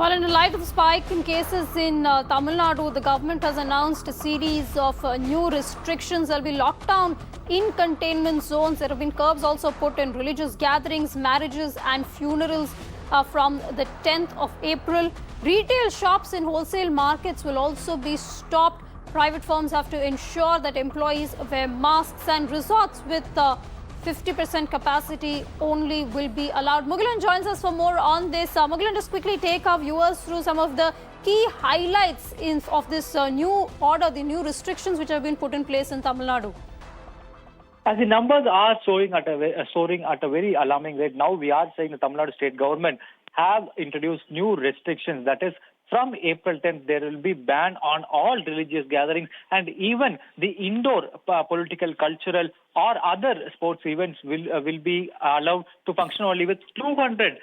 Well, in light of the spike in cases in Tamil Nadu, the government has announced a series of new restrictions. There will be lockdown in containment zones. There have been curbs also put in religious gatherings, marriages and funerals from the 10th of April. Retail shops in wholesale markets will also be stopped. Private firms have to ensure that employees wear masks, and resorts with 50% capacity only will be allowed. Mugilan joins us for more on this. Mugilan, just quickly take our viewers through some of the key highlights of this new order, the new restrictions which have been put in place in Tamil Nadu. As the numbers are soaring at a very alarming rate, now we are saying the Tamil Nadu state government have introduced new restrictions. That is, from April 10th, there will be ban on all religious gatherings, and even the indoor political, cultural or other sports events will be allowed to function only with 200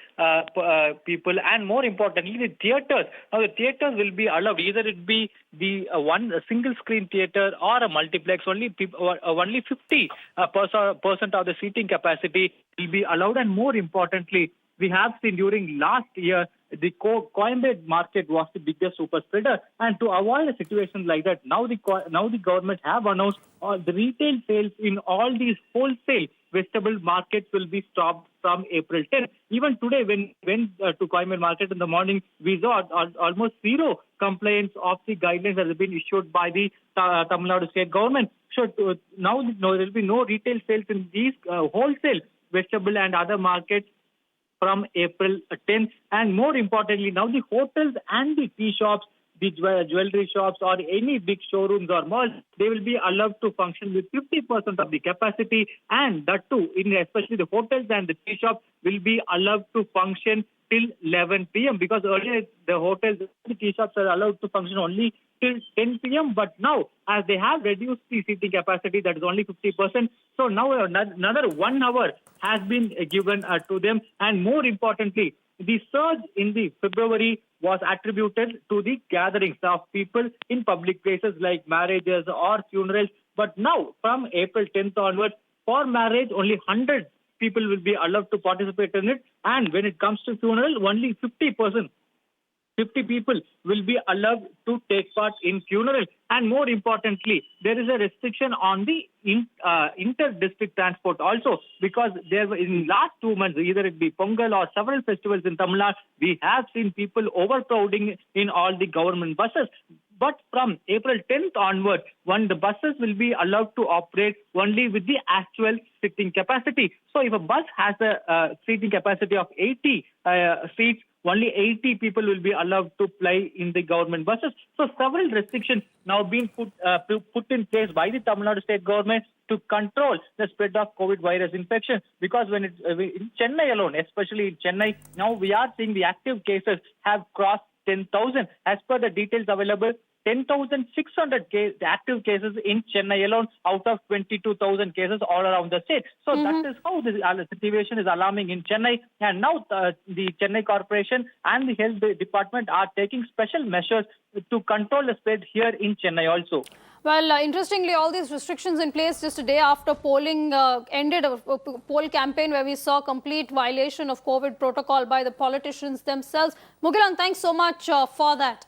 people. And more importantly, the theatres. Now, the theatres will be allowed, either it be the a single screen theatre or a multiplex. Only 50% of the seating capacity will be allowed. And more importantly, we have seen during last year, the Coimbatore market was the biggest super spreader, and to avoid a situation like that, now the government have announced the retail sales in all these wholesale vegetable markets will be stopped from April 10th. Even today, when went to Coimbatore market in the morning, we saw almost zero complaints of the guidelines that have been issued by the Tamil Nadu state government. So now there will be no retail sales in these wholesale vegetable and other markets from April 10th. And more importantly, now the hotels and the tea shops, the jewelry shops or any big showrooms or malls, they will be allowed to function with 50% of the capacity, and that too, especially the hotels and the tea shops will be allowed to function till 11 p.m. because earlier the hotels and the tea shops are allowed to function only till 10 p.m. But now, as they have reduced the seating capacity, that is only 50%. So now another 1 hour has been given to them. And more importantly, the surge in the February was attributed to the gatherings of people in public places like marriages or funerals. But now, from April 10th onwards, for marriage, only 100 people will be allowed to participate in it. And when it comes to funeral, only 50%. 50 people will be allowed to take part in funeral. And more importantly, there is a restriction on the inter-district transport also, because there were in last 2 months, either it be Pongal or several festivals in Tamil Nadu, we have seen people overcrowding in all the government buses. But from April 10th onward, when the buses will be allowed to operate only with the actual seating capacity. So if a bus has a seating capacity of 80 seats, only 80 people will be allowed to fly in the government buses. So several restrictions now being put in place by the Tamil Nadu state government to control the spread of COVID virus infection. Because when in Chennai alone, especially in Chennai, now we are seeing the active cases have crossed 10,000. As per the details available, 10,600 active cases in Chennai alone out of 22,000 cases all around the state. So that is how the situation is alarming in Chennai. And now the Chennai Corporation and the Health Department are taking special measures to control the spread here in Chennai also. Well, interestingly, all these restrictions in place just a day after polling ended, a poll campaign where we saw complete violation of COVID protocol by the politicians themselves. Mugilan, thanks so much for that.